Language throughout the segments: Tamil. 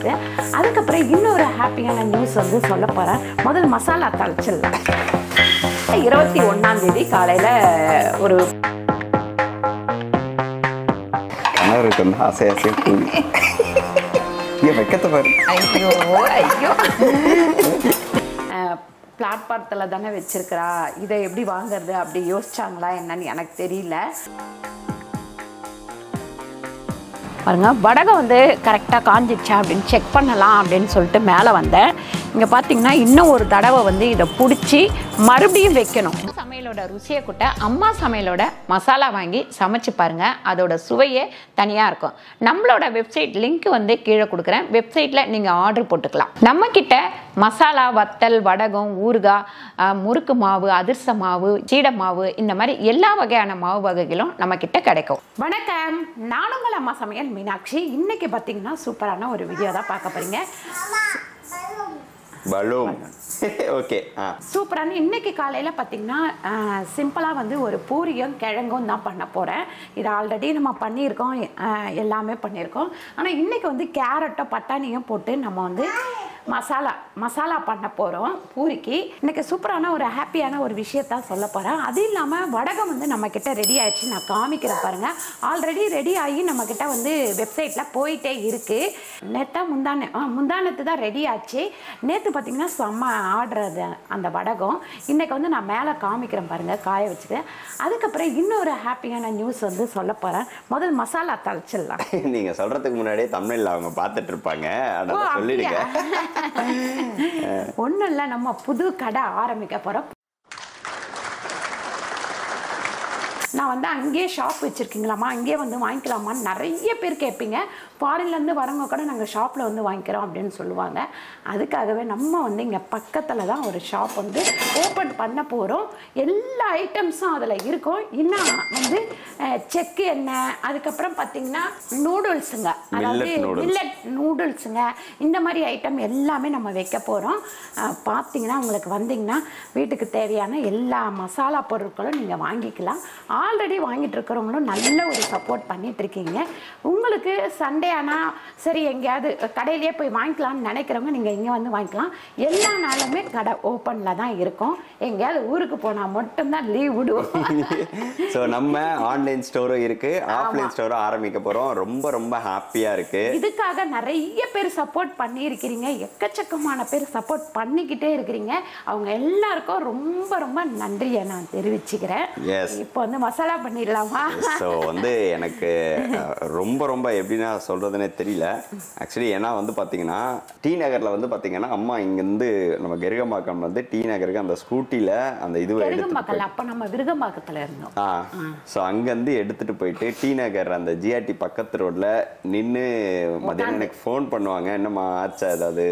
வச்சுக்கிறேன். அதுக்கப்புறம் இன்னொரு ஹாப்பியான நியூஸ் வந்து சொல்ல போகிறேன். முதல் மசாலா தாளிச்சிடலாம். 21ஆம் தேதி காலையில் ஒரு கணவருக்கு வந்து ஆசை வெக்கத்தை பாரு. ஐயோ ஐயோ பிளாட்பாரத்தில் தானே வச்சிருக்கிறா, இதை எப்படி வாங்குறது அப்படி யோசிச்சாங்களா என்னன்னு எனக்கு தெரியல. பாருங்க, வடகம் வந்து கரெக்டாக காஞ்சிடுச்சா அப்படின்னு செக் பண்ணலாம் அப்படின்னு சொல்லிட்டு மேலே வந்தேன். இங்கே பார்த்தீங்கன்னா இன்னும் ஒரு தடவை வந்து இதை பிடிச்சி மறுபடியும் வைக்கணும். சமையலோட ருசியை கூட்ட அம்மா சமையலோட மசாலா வாங்கி சமைச்சு பாருங்கள். அதோட சுவையே தனியாக இருக்கும். நம்மளோட வெப்சைட் லிங்க் வந்து கீழே கொடுக்குறேன். வெப்சைட்டில் நீங்கள் ஆர்டர் போட்டுக்கலாம். நம்மக்கிட்ட மசாலா, வத்தல், வடகம், ஊறுகாய், முறுக்கு மாவு, அதிர்ச மாவு, சீடை மாவு, இந்த மாதிரி எல்லா வகையான மாவு வகைகளும் நம்மக்கிட்ட கிடைக்கும். வணக்கம், நான் உங்கள் அம்மா சமையல் மீனாட்சி. இன்னைக்கு பார்த்தீங்கன்னா சூப்பரான ஒரு வீடியோ தான் பார்க்க போறீங்க. ஓகே, சூப்பரான இன்னைக்கு காலையில் பார்த்தீங்கன்னா சிம்பிளாக வந்து ஒரு பூரியும் கிழங்கும் தான் பண்ண போகிறேன். இது ஆல்ரெடி நம்ம பண்ணியிருக்கோம், எல்லாமே பண்ணியிருக்கோம். ஆனால் இன்னைக்கு வந்து கேரட்டோ பட்டாணியும் போட்டு நம்ம வந்து மசாலா பண்ண போகிறோம் பூரிக்கு. இன்றைக்கி சூப்பரான ஒரு ஹாப்பியான ஒரு விஷயத்தான் சொல்ல போகிறேன். அது இல்லாமல் வடகம் வந்து நம்மக்கிட்ட ரெடி ஆகிடுச்சு. நான் காமிக்கிறேன் பாருங்கள். ஆல்ரெடி ரெடி ஆகி நம்மக்கிட்ட வந்து வெப்சைட்டில் போயிட்டே இருக்குது. நேற்றா முந்தானத்து தான் ரெடி ஆச்சு. நேற்று பார்த்திங்கன்னா செம்ம ஆர்டர் அந்த வடகம். இன்றைக்கி வந்து நான் மேலே காமிக்கிறேன் பாருங்கள், காய வச்சுக்கிறேன். அதுக்கப்புறம் இன்னொரு ஹாப்பியான நியூஸ் வந்து சொல்ல போகிறேன். முதல் மசாலா தாளிச்சிடலாம். நீங்கள் சொல்கிறதுக்கு முன்னாடியே தமிழில் அவங்க பார்த்துட்டு இருப்பாங்க, அதனால் சொல்லிடுங்க. ஒன்றும் இல்லை, நம்ம புது கடை ஆரம்பிக்க போகிறோம். நான் வந்து அங்கேயே ஷாப் வச்சுருக்கீங்களாம்மா, அங்கேயே வந்து வாங்கிக்கலாமான்னு நிறைய பேர் கேட்பீங்க. ஃபாரின்லேருந்து வரவங்க கூட நாங்கள் ஷாப்பில் வந்து வாங்கிக்கிறோம் அப்படின்னு சொல்லுவாங்க. அதுக்காகவே நம்ம வந்து இங்கே பக்கத்தில் தான் ஒரு ஷாப் வந்து ஓப்பன் பண்ண போகிறோம். எல்லா ஐட்டம்ஸும் அதில் இருக்கும். இன்னும் வந்து செக்கு எண்ணெய், அதுக்கப்புறம் பார்த்திங்கன்னா நூடுல்ஸுங்க, அதாவது மில்லட் நூடுல்ஸுங்க, இந்த மாதிரி ஐட்டம் எல்லாமே நம்ம வைக்க போகிறோம். பார்த்திங்கன்னா உங்களுக்கு வந்திங்கன்னா வீட்டுக்கு தேவையான எல்லா மசாலா பொருட்களும் நீங்கள் வாங்கிக்கலாம். ஆல்ரெடி வாங்கிட்டு இருக்கிறவங்களும் நல்ல ஒரு சப்போர்ட் பண்ணிகிட்ருக்கீங்க. உங்களுக்கு சண்டே ஆனால் சரி எங்கேயாவது கடையிலேயே போய் வாங்கிக்கலாம்னு நினைக்கிறவங்க நீங்கள் இங்கே வந்து வாங்கிக்கலாம். எல்லா நாளுமே கடை ஓப்பனில் தான் இருக்கும். எங்கேயாவது ஊருக்கு போனால் மட்டும்தான் லீவ் விடுவோம். ஸோ நம்ம ஆன்லைன் ஸ்டோரும் இருக்குது, ஆஃப்லைன் ஸ்டோரும் ஆரம்பிக்க போகிறோம். ரொம்ப ரொம்ப ஹாப்பியாக இருக்குது. இதுக்காக நிறைய பேர் சப்போர்ட் பண்ணியிருக்கிறீங்க. எக்கச்சக்கமான பேர் சப்போர்ட் பண்ணிக்கிட்டே இருக்கிறீங்க. அவங்க எல்லாருக்கும் ரொம்ப ரொம்ப நன்றியை நான் தெரிவிச்சுக்கிறேன். இப்போ வந்து மசாலா பண்ணிடலாமா? ஸோ வந்து எனக்கு ரொம்ப ரொம்ப எப்படின்னா சொல்கிறதுனே தெரியல ஆக்சுவலி. ஏன்னா வந்து பார்த்தீங்கன்னா டி நகரில் வந்து பார்த்தீங்கன்னா அம்மா இங்கேருந்து நம்ம கெருகம்பாக்கம் வந்து டி நகருக்கு அந்த ஸ்கூட்டியில் அந்த இதுவை எடுத்து, அப்போ நம்ம விருகம்பாக்கத்தில் இருந்தோம். ஸோ அங்கேருந்து எடுத்துகிட்டு போயிட்டு டி நகர் அந்த ஜிஆர்டி பக்கத்து ரோட்டில் நின்று மதியானம் எனக்கு ஃபோன் பண்ணுவாங்க, என்னம்மா ஆச்சா ஏதாவது?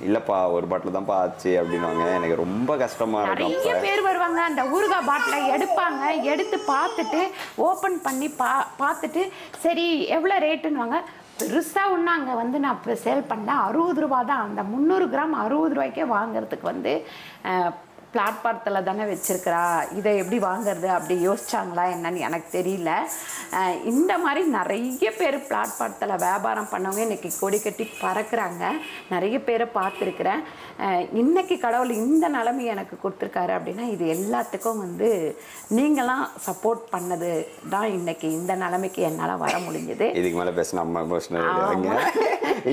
இல்லைப்பா ஒரு பாட்டில் தான்ப்பா ஆச்சு அப்படின்வாங்க. எனக்கு ரொம்ப கஷ்டமாக இருக்கும். நிறைய பேர் வருவாங்க, அந்த ஊறுகாய் பாட்டிலை எடுப்பாங்க, எடுத்து பார்த்துட்டு ஓப்பன் பண்ணி பார்த்துட்டு சரி எவ்வளோ ரேட்டுன்னுவாங்க. பெருசாக ஒன்று அங்கே வந்து நான் இப்போ சேல் பண்ணேன் 60 ரூபா தான். அந்த 300 கிராம் 60 ரூபாய்க்கே வாங்குறதுக்கு வந்து பிளாட்பாரத்தில் தானே வச்சுருக்கிறா, இதை எப்படி வாங்குறது அப்படி யோசிச்சாங்களா என்னன்னு எனக்கு தெரியல. இந்த மாதிரி நிறைய பேர் பிளாட்பாரத்தில் வியாபாரம் பண்ணவங்க இன்றைக்கி கொடி கட்டி பறக்கிறாங்க. நிறைய பேரை பார்த்துருக்குறேன். இன்றைக்கி கடவுள் இந்த நிலைமை எனக்கு கொடுத்துருக்காரு அப்படின்னா இது எல்லாத்துக்கும் வந்து நீங்களாம் சப்போர்ட் பண்ணது தான் இன்றைக்கி இந்த நிலைமைக்கு என்னால் வர முடிஞ்சது. இதுக்கு மேலே பேசினா அம்மா எமோஷனல்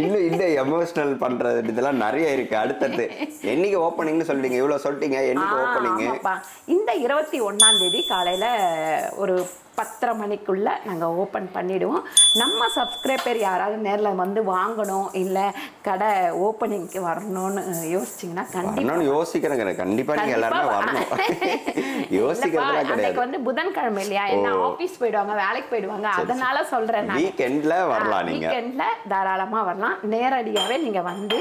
இன்னும் இந்த எமோஷனல் பண்ணுறது இதெல்லாம் நிறைய இருக்குது. அடுத்தது என்னைக்கு ஓப்பனிங்னு சொல்லிட்டீங்க, இவ்வளோ சொல்லிட்டீங்க. இந்த 21ஆம் தேதி காலையில் ஒரு 10:30 மணிக்குள்ள நாங்கள் ஓப்பன் பண்ணிவிடுவோம். நம்ம சப்ஸ்கிரைபர் யாராவது நேரில் வந்து வாங்கணும் இல்லை கடை ஓப்பனிங்க்கு வரணும்னு யோசிச்சிங்கன்னா கண்டிப்பாக யோசிக்கிறேங்க. கண்டிப்பாக நீங்கள் எல்லாருமே வரணும். யோசிக்கிறதா கிடையாது. வந்து புதன்கிழமை இல்லையா, என்ன ஆஃபீஸ் போயிடுவாங்க, வேலைக்கு போயிடுவாங்க, அதனால சொல்கிறேன். வீக்கெண்டில் வரலாம், நீங்கள் வீக்கெண்டில் தாராளமாக வரலாம். நேரடியாகவே நீங்கள் வந்து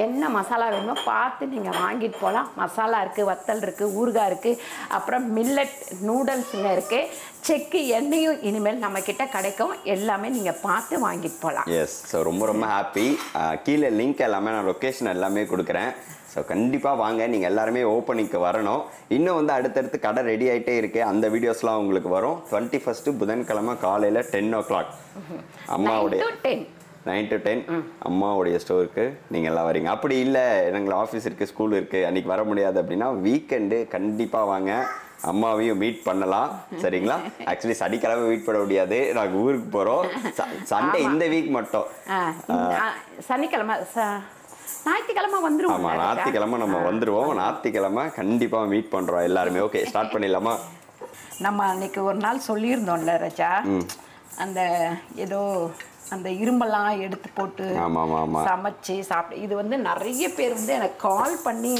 என்ன மசாலா வேணுமோ பார்த்து நீங்கள் வாங்கிட்டு போகலாம். மசாலா இருக்குது, வத்தல் இருக்குது, ஊறுகாய் இருக்குது, அப்புறம் மில்லட் நூடுல்ஸுங்க இருக்குது, செக்கு எண்ணெயும் இனிமேல் நம்ம கிட்ட கிடைக்கும். எல்லாமே நீங்க பார்த்து வாங்கிட்டு போகலாம். எஸ், ஸோ ரொம்ப ரொம்ப ஹாப்பி. கீழே லிங்க் எல்லாமே நான் லொக்கேஷன் எல்லாமே கொடுக்குறேன். ஸோ கண்டிப்பாக வாங்க, நீங்கள் எல்லாருமே ஓப்பனிங்க்கு வரணும். இன்னும் வந்து அடுத்தடுத்து கடை ரெடி ஆகிட்டே இருக்கு. அந்த வீடியோஸ்லாம் உங்களுக்கு வரும். 21 புதன்கிழமை காலையில் 10 o'clock அம்மாவுடைய 9 to 10 அம்மாவுடைய ஸ்டோருக்கு நீங்கள் எல்லாம் வரீங்க. அப்படி இல்லை எங்களுக்கு ஆஃபீஸ் இருக்குது, ஸ்கூல் இருக்குது, அன்றைக்கி வர முடியாது அப்படின்னா வீக்கெண்டு கண்டிப்பாக வாங்க, அம்மாவையும் மீட் பண்ணலாம். சரிங்களா? ஆக்சுவலி சனிக்கிழமை மீட் பண்ண முடியாது, நாங்கள் ஊருக்கு போகிறோம். சண்டே இந்த வீக் மட்டும். சனிக்கிழமை ஞாயிற்றுக்கிழமை வந்துருவோம். ஆமாம், ஞாயிற்றுக்கிழமை நம்ம வந்துடுவோம். ஞாயிற்றுக்கிழமை கண்டிப்பாக மீட் பண்ணுறோம் எல்லாருமே. ஓகே, ஸ்டார்ட் பண்ணிடலாமா? நம்ம அன்னைக்கு ஒரு நாள் சொல்லியிருந்தோம்ல ரஜா, அந்த ஏதோ அந்த இரும்பெல்லாம் எடுத்து போட்டு சமைச்சு சாப்பிட்டு, இது வந்து நிறைய பேர் வந்து எனக்கு கால் பண்ணி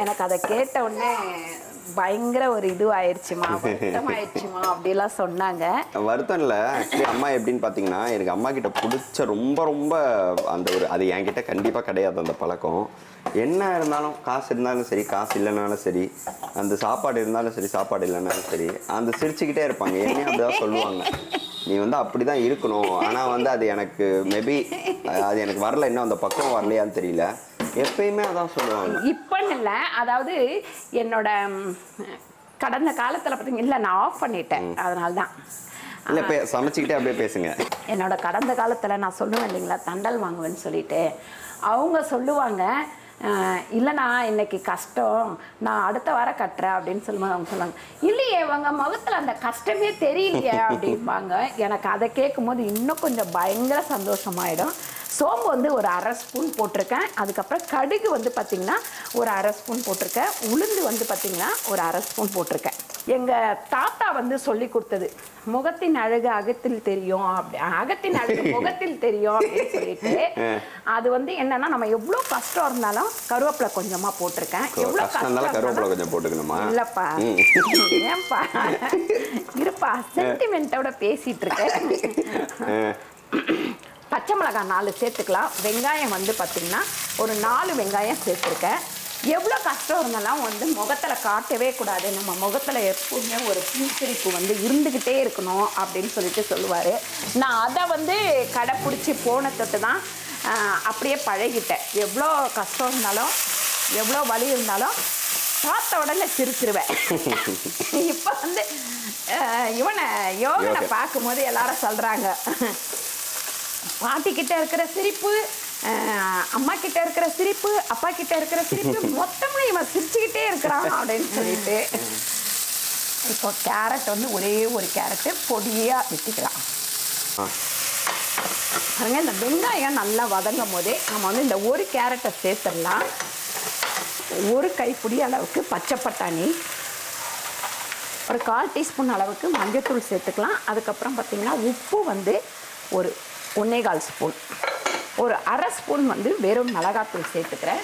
எனக்கு அதை கேட்ட உடனே பயங்கர ஒரு இது ஆயிடுச்சுமா, வருத்தம் ஆயிடுச்சுமா அப்படிலாம் சொன்னாங்க. வருத்தம் இல்லை, ஆக்சுவலி அம்மா எப்படின்னு பார்த்தீங்கன்னா எனக்கு அம்மா கிட்ட பிடிச்ச ரொம்ப ரொம்ப அந்த ஒரு அது என்கிட்ட கண்டிப்பாக கிடையாது அந்த பழக்கம். என்ன இருந்தாலும் காசு இருந்தாலும் சரி, காசு இல்லைனாலும் சரி, அந்த சாப்பாடு இருந்தாலும் சரி, சாப்பாடு இல்லைனாலும் சரி, அந்த சிரிச்சுக்கிட்டே இருப்பாங்க. என்னையும் அப்படிதான் சொல்லுவாங்க, நீ வந்து அப்படி தான் இருக்கணும். ஆனால் வந்து அது எனக்கு மேபி அது எனக்கு வரல, இன்னும் அந்த பக்கம் வரலையான்னு தெரியல. எப்பயுமே அதான் சொல்லுவாங்க. இப்பன்னு இல்லை, அதாவது என்னோட கடந்த காலத்தில் பார்த்தீங்க, இல்லை நான் ஆஃப் பண்ணிட்டேன், அதனால தான். இல்லை, சமைச்சிக்கிட்டே அப்படியே பேசுங்க. என்னோட கடந்த காலத்தில் நான் சொல்லுவேன் இல்லைங்களா, தண்டல் வாங்குவேன்னு சொல்லிட்டு, அவங்க சொல்லுவாங்க, இல்லைண்ணா இன்னைக்கு கஷ்டம், நான் அடுத்த வாரம் கட்டுறேன் அப்படின்னு சொல்லுவாங்க. அவங்க சொல்லுவாங்க, இல்லையே உங்க முகத்தில் அந்த கஷ்டமே தெரியலையே அப்படிம்பாங்க. எனக்கு அதை கேட்கும் போது இன்னும் கொஞ்சம் பயங்கர சந்தோஷமாயிடும். சோம்பு வந்து ஒரு 1/2 ஸ்பூன் போட்டிருக்கேன். அதுக்கப்புறம் கடுகு வந்து பார்த்திங்கன்னா ஒரு 1/2 ஸ்பூன் போட்டிருக்கேன். உளுந்து வந்து பார்த்திங்கன்னா ஒரு 1/2 ஸ்பூன் போட்டிருக்கேன். எங்கள் தாத்தா வந்து சொல்லி கொடுத்தது, முகத்தின் அழகு அகத்தில் தெரியும், அப்படி அகத்தின் அழகு முகத்தில் தெரியும் அப்படின்னு சொல்லிட்டு. அது வந்து என்னன்னா, நம்ம எவ்வளோ கஷ்டம் இருந்தாலும் கருவேப்பிலை கொஞ்சமாக போட்டிருக்கேன். எவ்வளோ கஷ்டம் கருவேப்பிலை கொஞ்சம் போட்டுக்கணுமா? இல்லைப்பா, ஏன்பா இருப்பா, சென்டிமெண்ட்டோட பேசிகிட்டு இருக்கேன். பச்சை மிளகாய் 4 சேர்த்துக்கலாம். வெங்காயம் வந்து பார்த்திங்கன்னா ஒரு 4 வெங்காயம் சேர்த்துருக்கேன். எவ்வளோ கஷ்டம் இருந்தாலும் வந்து முகத்தில் காட்டவே கூடாது, நம்ம முகத்தில் எப்பவுமே ஒரு புன்சிரிப்பு வந்து இருந்துக்கிட்டே இருக்கணும் அப்படின்னு சொல்லிட்டு சொல்லுவார். நான் அதை வந்து கடைப்பிடிச்சி போன தொட்டு தான் அப்படியே பழகிட்டேன். எவ்வளோ கஷ்டம் இருந்தாலும் எவ்வளோ வலி இருந்தாலும் பார்த்த உடனே சிரிச்சிருவேன். இப்போ வந்து இவனை யோகனை பார்க்கும்போது எல்லாரும் சொல்கிறாங்க, பாட்டிக்கிட்ட இருக்கிற சிரிப்பு, அம்மா கிட்ட இருக்கிற சிரிப்பு, அப்பா கிட்ட இருக்கிற சிரிப்பு, மொத்தமா இவன் சிரிச்சுக்கிட்டே இருக்கிறான் அப்படின்னு சொல்லிட்டு. இப்போ கேரட் வந்து ஒரே ஒரு கேரட்டு பொடியா வெட்டிக்கலாம். பாருங்க, இந்த வெங்காயம் நல்லா வதங்கும் போதே நம்ம வந்து இந்த ஒரு கேரட்டை சேர்த்துடலாம். ஒரு கைப்பிடி அளவுக்கு பச்சை பட்டாணி, ஒரு 1/4 டீஸ்பூன் அளவுக்கு மஞ்சள்தூள் சேர்த்துக்கலாம். அதுக்கப்புறம் பார்த்திங்கன்னா உப்பு வந்து ஒரு 1/4 ஸ்பூன், ஒரு 1/2 ஸ்பூன் வந்து வெறும் மிளகாத்தூள் சேர்த்துக்கிறேன்.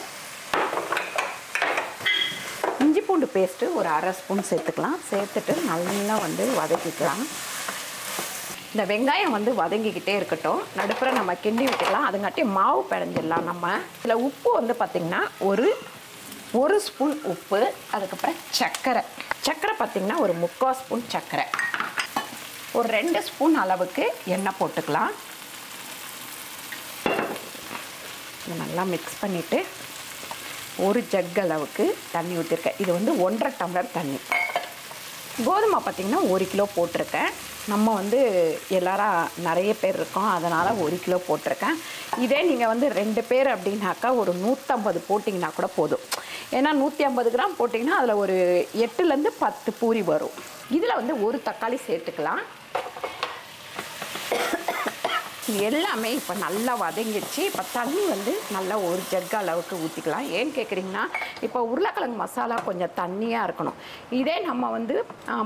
இஞ்சி பூண்டு பேஸ்ட்டு ஒரு 1/2 ஸ்பூன் சேர்த்துக்கலாம். சேர்த்துட்டு நல்லா வந்து வதக்கிக்கலாம். இந்த வெங்காயம் வந்து வதங்கிக்கிட்டே இருக்கட்டும், நடுப்புற நம்ம கிண்டி விட்டுக்கலாம். அதுங்காட்டி மாவு பிணைஞ்சிடலாம். நம்ம இதில் உப்பு வந்து பார்த்திங்கன்னா ஒரு ஸ்பூன் உப்பு, அதுக்கப்புறம் சர்க்கரை பார்த்திங்கன்னா ஒரு 3/4 ஸ்பூன் சர்க்கரை, ஒரு 2 ஸ்பூன் அளவுக்கு எண்ணெய் போட்டுக்கலாம். நல்லா மிக்ஸ் பண்ணிவிட்டு ஒரு ஜக் அளவுக்கு தண்ணி ஊற்றிருக்கேன். இது வந்து 1.5 டம்ளர் தண்ணி. கோதுமை பார்த்திங்கன்னா 1 கிலோ போட்டிருக்கேன். நம்ம வந்து எல்லாரும் நிறைய பேர் இருக்கோம், அதனால் 1 கிலோ போட்டிருக்கேன். இதே நீங்கள் வந்து 2 பேர் அப்படின்னாக்கா ஒரு 150 போட்டிங்கன்னா கூட போதும். ஏன்னா 150 கிராம் போட்டிங்கன்னா அதில் ஒரு 8லேருந்து 10 பூரி வரும். இதில் வந்து ஒரு தக்காளி சேர்த்துக்கலாம். எல்லாமே இப்போ நல்லா வதங்கிடுச்சு. இப்போ தண்ணி வந்து நல்லா ஒரு ஜக் அளவுக்கு ஊற்றிக்கலாம். ஏன்னு கேட்குறீங்கன்னா, இப்போ உருளைக்கிழங்கு மசாலா கொஞ்சம் தண்ணியாக இருக்கணும். இதே நம்ம வந்து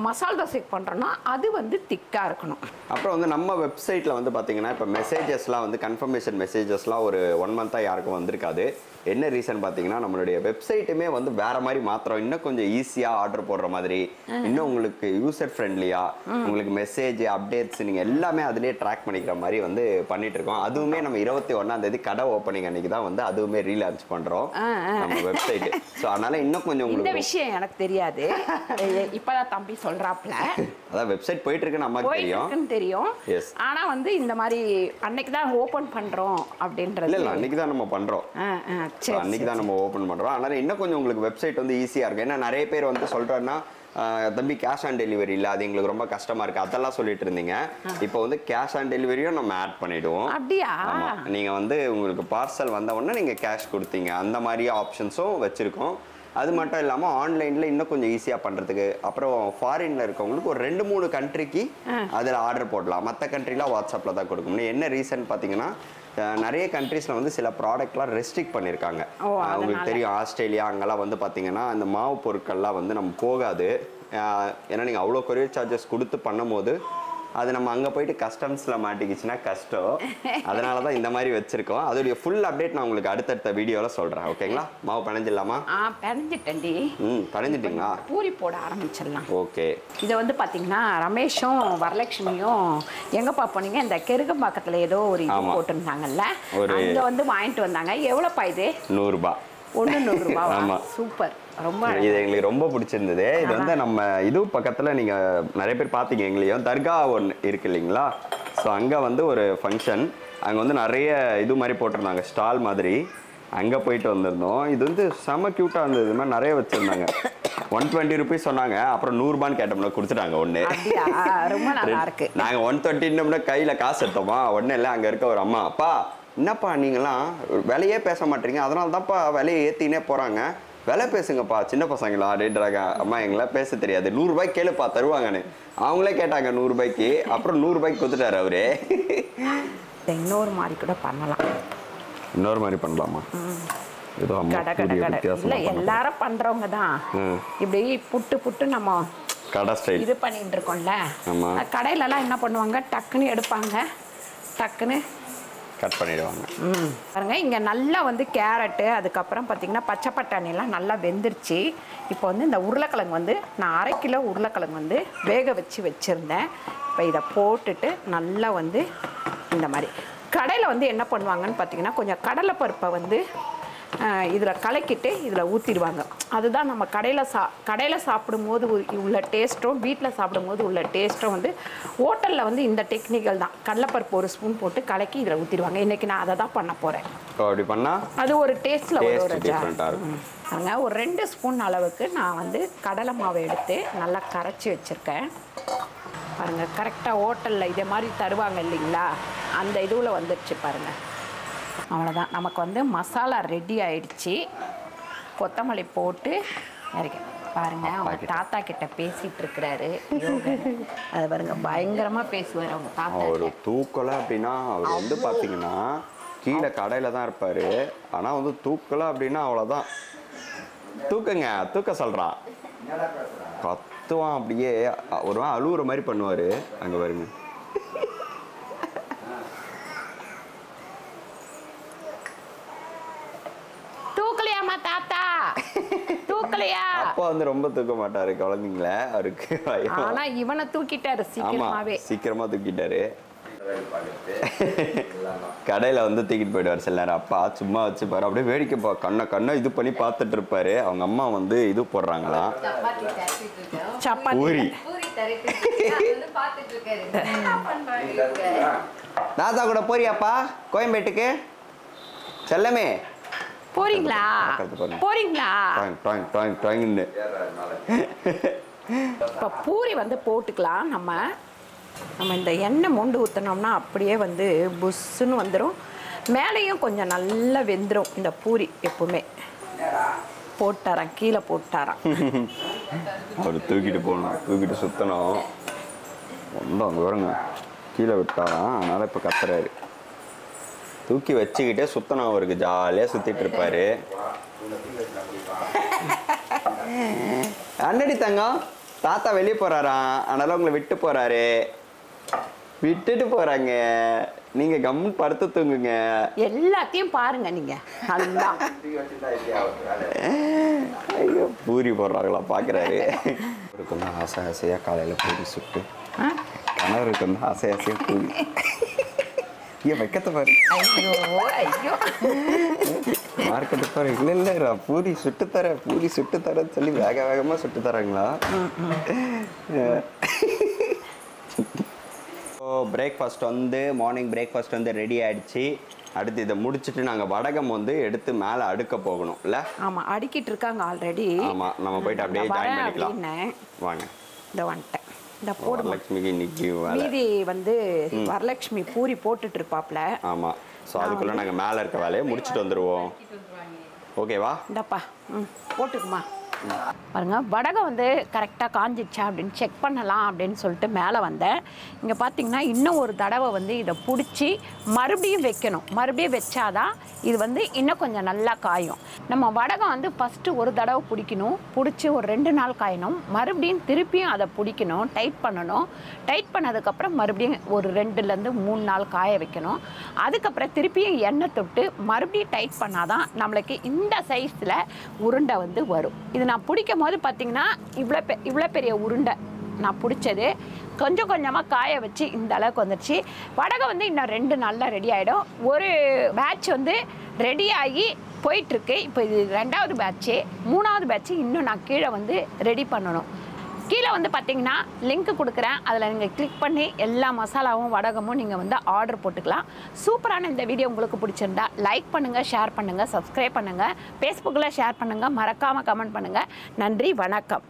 மசால் தோசைக்கு பண்ணுறோன்னா அது வந்து திக்காக இருக்கணும். அப்புறம் வந்து நம்ம வெப்சைட்டில் வந்து பார்த்திங்கன்னா இப்போ மெசேஜஸ்லாம் வந்து கன்ஃபர்மேஷன் மெசேஜஸ்லாம் ஒரு 1 மந்த்தாக யாருக்கும் வந்திருக்காது. என்ன ரீசன் பார்த்தீங்கன்னா, நம்மளுடைய வெப்சைட்டுமே வந்து வேற மாதிரி மாத்திரம், இன்னும் கொஞ்சம் ஈஸியாக ஆர்டர் போடுற மாதிரி, இன்னும் உங்களுக்கு யூசர் ஃப்ரெண்ட்லியாக உங்களுக்கு மெசேஜ் அப்டேட்ஸ் நீங்கள் எல்லாமே அதிலே ட்ராக் பண்ணிக்கிற மாதிரி வந்து பண்ணிட்டு இருக்கோம். அதுவுமே நம்ம 21ஆம் தேதி கடை ஓப்பனிங் அன்னைக்கு தான் வந்து அதுவுமே ரீலான்ச் பண்ணுறோம் நம்ம வெப்சைட். ஸோ அதனால இன்னும் கொஞ்சம் உங்களுக்கு இந்த விஷயம் எனக்கு தெரியாது, இப்போதான் தம்பி சொல்கிறாப்ல. அதான் வெப்சைட் போயிட்டு இருக்குன்னு நமக்கு தெரியும். ஆனால் வந்து இந்த மாதிரி அன்னைக்கு தான் ஓப்பன் பண்ணுறோம் அப்படின்றது இல்லை, அன்னைக்கு தான் நம்ம பண்ணுறோம். அன்னைக்கு தான் நம்ம ஓப்பன் பண்ணுறோம். அதனால் இன்னும் கொஞ்சம் உங்களுக்கு வெப்சைட் வந்து ஈஸியாக இருக்கும். ஏன்னா நிறைய பேர் வந்து சொல்கிறேன்னா தம்பி கேஷ் ஆன் டெலிவரி இல்லை, அது எங்களுக்கு ரொம்ப கஷ்டமாக இருக்குது அதெல்லாம் சொல்லிட்டு இருந்தீங்க. இப்போ வந்து கேஷ் ஆன் டெலிவரியும் நம்ம ஆட் பண்ணிவிடுவோம். அப்படியா? ஆமாம், நீங்கள் வந்து உங்களுக்கு பார்சல் வந்த உடனே நீங்கள் கேஷ் கொடுத்தீங்க, அந்த மாதிரி ஆப்ஷன்ஸும் வச்சுருக்கோம். அது மட்டும் இல்லாமல் ஆன்லைனில் இன்னும் கொஞ்சம் ஈஸியாக பண்ணுறதுக்கு, அப்புறம் ஃபாரினில் இருக்கவங்களுக்கு ஒரு 2-3 கண்ட்ரிக்கு அதில் ஆர்டர் போடலாம். மற்ற கண்ட்ரிலாம் வாட்ஸ்அப்பில் தான் கொடுக்கணும். என்ன ரீசன் பார்த்தீங்கன்னா, நிறைய கண்ட்ரீஸில் வந்து சில ப்ராடக்ட்லாம் ரெஸ்ட்ரிக்ட் பண்ணியிருக்காங்க. உங்களுக்கு தெரியும், ஆஸ்திரேலியா அங்கெல்லாம் வந்து பார்த்தீங்கன்னா அந்த மாவு பொருட்கள்லாம் வந்து நம்ம போகாது. ஏன்னா நீங்கள் அவ்வளோ கொரியர் சார்ஜஸ் கொடுத்து பண்ணும்போது அது நம்ம அங்கே போயிட்டு கஸ்டம்ஸில் மாட்டிக்கிச்சுன்னா கஷ்டம். அதனால தான் இந்த மாதிரி வச்சுருக்கோம். அதோடைய ஃபுல் அப்டேட் நான் உங்களுக்கு அடுத்தடுத்த வீடியோவில் சொல்கிறேன். ஓகேங்களா? மாவு பிணைஞ்சிடலாமா? பிணைஞ்சிட்டேன்டி. பிணைஞ்சிட்டிங்களா? பூரி போட ஆரம்பிச்சிடலாம். ஓகே. இதை வந்து பார்த்தீங்கன்னா ரமேஷும் வரலட்சுமியும் எங்கேப்பா போனீங்க, இந்த கெருகம்பாக்கத்தில் ஏதோ ஒரு இது போட்டிருந்தாங்கல்ல, அங்கே வந்து வாங்கிட்டு வந்தாங்க. எவ்வளோப்பா இது? 100 ரூபாய். 100 ரூபாய். ஆமாம், சூப்பர். ரொம்ப இது எங்களுக்கு ரொம்ப பிடிச்சிருந்தது. இது வந்து நம்ம இது பக்கத்தில் நீங்கள் நிறைய பேர் பார்த்தீங்க, எங்களையும் தர்கா ஒன்று இருக்கு இல்லைங்களா? ஸோ அங்கே வந்து ஒரு ஃபங்க்ஷன், அங்கே வந்து நிறைய இது மாதிரி போட்டிருந்தாங்க, ஸ்டால் மாதிரி. அங்கே போயிட்டு வந்திருந்தோம். இது வந்து செம க்யூட்டாக இருந்தது. இது மாதிரி நிறைய வச்சுருந்தாங்க. 120 ருபீஸ் சொன்னாங்க. அப்புறம் 100 ரூபான்னு கேட்டோம்னா கொடுத்துட்டாங்க ஒன்று. ரொம்ப நல்லா இருக்கு. நாங்கள் 120 கையில் காசு எடுத்தோமா, ஒன்றும் இல்லை. அங்கே இருக்க ஒரு அம்மா, அப்பா என்னப்பா நீங்களாம் விலையே பேச மாட்டீங்க, அதனால தான்ப்பா விலையை ஏற்றினே போகிறாங்க, விலை பேசுங்கப்பா சின்ன பசங்களா அப்படின்றாங்க. அம்மா எங்களாம் பேச தெரியாது, 100 ரூபாய்க்கு கேளுப்பா தருவாங்கன்னு. அவங்களே கேட்டாங்க 100 ரூபாய்க்கு. அப்புறம் 100 ரூபாய்க்கு கொடுத்துட்டாரு அவரு. இன்னொரு மாதிரி கூட பண்ணலாம். இன்னொரு மாதிரி பண்ணலாமா? இல்லை, எல்லாரும் பண்றவங்க தான். இப்படி புட்டு நம்ம கடை ஸ்டைல் இது பண்ணிட்டு இருக்கோம்ல. கடையிலலாம் என்ன பண்ணுவாங்க, டக்குன்னு எடுப்பாங்க, டக்குன்னு கட் பண்ணிடுவாங்க. பாருங்க, இங்கே நல்லா வந்து கேரட்டு, அதுக்கப்புறம் பார்த்தீங்கன்னா பச்சை பட்டாணிலாம் நல்லா வெந்துருச்சு. இப்போ வந்து இந்த உருளைக்கிழங்கு வந்து நான் 1/2 கிலோ உருளைக்கிழங்கு வந்து வேக வச்சுருந்தேன். இப்போ இதை போட்டுட்டு நல்லா வந்து இந்த மாதிரி கடையில் வந்து என்ன பண்ணுவாங்கன்னு பார்த்தீங்கன்னா, கொஞ்சம் கடலைப்பருப்பை வந்து இதில் கலக்கிட்டு இதில் ஊற்றிடுவாங்க. அதுதான் நம்ம கடையில் சாப்பிடும்போது உள்ள டேஸ்ட்டும் வீட்டில் சாப்பிடும்போது உள்ள டேஸ்ட்டும் வந்து ஹோட்டலில் வந்து இந்த டெக்னிக்கல் தான். கடலைப்பருப்பு 1 ஸ்பூன் போட்டு கலக்கி இதில் ஊற்றிடுவாங்க. இன்றைக்கி நான் அதை தான் பண்ண போகிறேன். அப்படி பண்ணால் அது ஒரு டேஸ்ட்டில் ஒரு டிஃப்ரெண்ட்டாக இருக்கும். பாருங்க, ஒரு 2 ஸ்பூன் அளவுக்கு நான் வந்து கடலை மாவை எடுத்து நல்லா கரைச்சி வச்சுருக்கேன். பாருங்கள், கரெக்டாக ஹோட்டலில் இதே மாதிரி தருவாங்க இல்லைங்களா, அந்த இதுவில் வந்துடுச்சு பாருங்கள். அவ்வளோதான், நமக்கு வந்து மசாலா ரெடி ஆயிடுச்சு. கொத்தமல்லி போட்டு இறக்கி பாருங்க. அவங்க தாத்தா கிட்ட பேசிட்டு இருக்கிறாரு. அது பாருங்க, பயங்கரமா பேசுவார் அவங்க தாத்தா. ஒரு தூக்கல அப்படின்னா அவர் வந்து பார்த்தீங்கன்னா கீழே கடையில் தான் இருப்பார். ஆனால் வந்து தூக்கல அப்படின்னா அவ்வளோதான், தூக்குங்க தூக்க சொல்கிறான், கத்துவான். அப்படியே ஒரு அழுவுற மாதிரி பண்ணுவார். அங்கே பாருங்க, தாத்தா தூக்கலையா? அப்பா வந்து ரொம்ப தூக்க மாட்டாரு குழந்தைங்கள, அவருக்கு. ஆனா இவனை தூக்கிட்டாரு சீக்கிரமா தூக்கிட்டாரு. கடையில வந்து தூக்கிட்டு போயிடுவார் சில நேரம். அப்பா சும்மா வச்சு பாரு, அப்படியே வேடிக்கை கண்ணை இது பண்ணி பார்த்துட்டு இருப்பாரு. அவங்க அம்மா வந்து இது போடுறாங்களாம், பூரி. தாத்தா கூட போறியாப்பா கோயம்பேட்டுக்கு? செல்லமே போறீங்களா? இப்போ பூரி வந்து போட்டுக்கலாம். நம்ம இந்த எண்ணெய் மொண்டு ஊற்றினோம்னா அப்படியே வந்து புஷ்ஷுன்னு வந்துடும். மேலேயும் கொஞ்சம் நல்லா வெந்துடும் இந்த பூரி. எப்பவுமே போட்டாரான், கீழே போட்டாரான். அவர் தூக்கிட்டு போகணும், தூக்கிட்டு சுற்றணும். ஒன்றும் அங்கே வருங்க, கீழே விட்டாரான். அதனால் இப்போ கத்துறாரு. தூக்கி வச்சுக்கிட்டே சுத்தணும், அவருக்கு ஜாலியாக சுற்றிட்டு இருப்பாரு. அண்ணடி தங்கம், தாத்தா வெளியே போகிறாராம், அதனால் உங்களை விட்டு போகிறாரு. விட்டுட்டு போகிறாங்க, நீங்கள் கம்முன்னு படுத்து தூங்குங்க. எல்லாத்தையும் பாருங்க நீங்கள். ஐயோ, பூரி போடுறாங்களா பார்க்குறாரு. அவருக்கு வந்து ஆசையாக காலையில் பூரி சுட்டு, கணவருக்கு வந்து ஆசையாக பூரி. ஐயோ வெக்கத்தை பாரு, மார்க்கெட்டு பாரு. இல்லை பூரி சுட்டு தரேன்னு சொல்லி வேகமாக சுட்டு தராங்களா? பிரேக்ஃபாஸ்ட் வந்து மார்னிங் பிரேக்ஃபாஸ்ட் வந்து ரெடி ஆகிடுச்சு. அடுத்து இதை முடிச்சுட்டு நாங்கள் வடகம் வந்து எடுத்து மேலே அடுக்க போகணும் இல்லை? ஆமாம், அடுக்கிட்டு இருக்காங்க ஆல்ரெடி. ஆமாம், நம்ம போயிட்டு அப்படியே ஜாயின் பண்ணிக்கலாம். வாங்க. இந்த வந்துட்டேன். இந்த போடு. வரலட்சுமிக்கு இன்னைக்கு மீதி வந்து வரலட்சுமி பூரி போட்டுட்டு இருப்பாப்ல. ஆமாம், ஸோ அதுக்குள்ளே நாங்கள் மேலே இருக்க வேலையை முடிச்சுட்டு வந்துடுவோம். ஓகேவா? இந்தப்பா போட்டுக்குமா. பாருங்க, வடகம் வந்து கரெக்டாக காஞ்சிடுச்சா அப்படின்னு செக் பண்ணலாம் அப்படின்னு சொல்லிட்டு மேலே வந்தேன். இங்கே பார்த்தீங்கன்னா இன்னும் ஒரு தடவை வந்து இதை பிடிச்சி மறுபடியும் வைக்கணும். மறுபடியும் வச்சாதான் இது வந்து இன்னும் கொஞ்சம் நல்லா காயும். நம்ம வடகம் வந்து ஃபஸ்ட்டு ஒரு தடவை பிடிக்கணும், பிடிச்சி ஒரு 2 நாள் காயணும். மறுபடியும் திருப்பியும் அதை பிடிக்கணும், டைட் பண்ணணும். டைட் பண்ணதுக்கப்புறம் மறுபடியும் ஒரு 2லேருந்து 3 நாள் காய வைக்கணும். அதுக்கப்புறம் திருப்பியும் எண்ணெய் தொட்டு மறுபடியும் டைட் பண்ணாதான் நம்மளுக்கு இந்த சைஸில் உருண்டை வந்து வரும். இது நான் பிடிக்கும் போது பார்த்தீங்கன்னா இவ்வளோ பெரிய உருண்டை நான் பிடிச்சது. கொஞ்சம் கொஞ்சமாக காய வச்சு இந்த அளவுக்கு வந்துடுச்சு. வடகம் வந்து இன்னும் 2 நாளில் ரெடி ஆகிடும். ஒரு பேட்ச் வந்து ரெடி ஆகி போயிட்டுருக்கு. இப்போ இது 2வது பேட்ச்சு. 3வது பேட்ச்சு இன்னும் நான் கீழே வந்து ரெடி பண்ணணும். கீழே வந்து பார்த்தீங்கன்னா லிங்க் கொடுக்குறேன், அதில் நீங்கள் கிளிக் பண்ணி எல்லா மசாலாவும் வடகமும் நீங்கள் வந்து ஆர்டர் போட்டுக்கலாம். சூப்பரான இந்த வீடியோ உங்களுக்கு பிடிச்சிருந்தா லைக் பண்ணுங்கள், ஷேர் பண்ணுங்கள், சப்ஸ்கிரைப் பண்ணுங்கள், ஃபேஸ்புக்கில் ஷேர் பண்ணுங்கள், மறக்காமல் கமெண்ட் பண்ணுங்கள். நன்றி, வணக்கம்.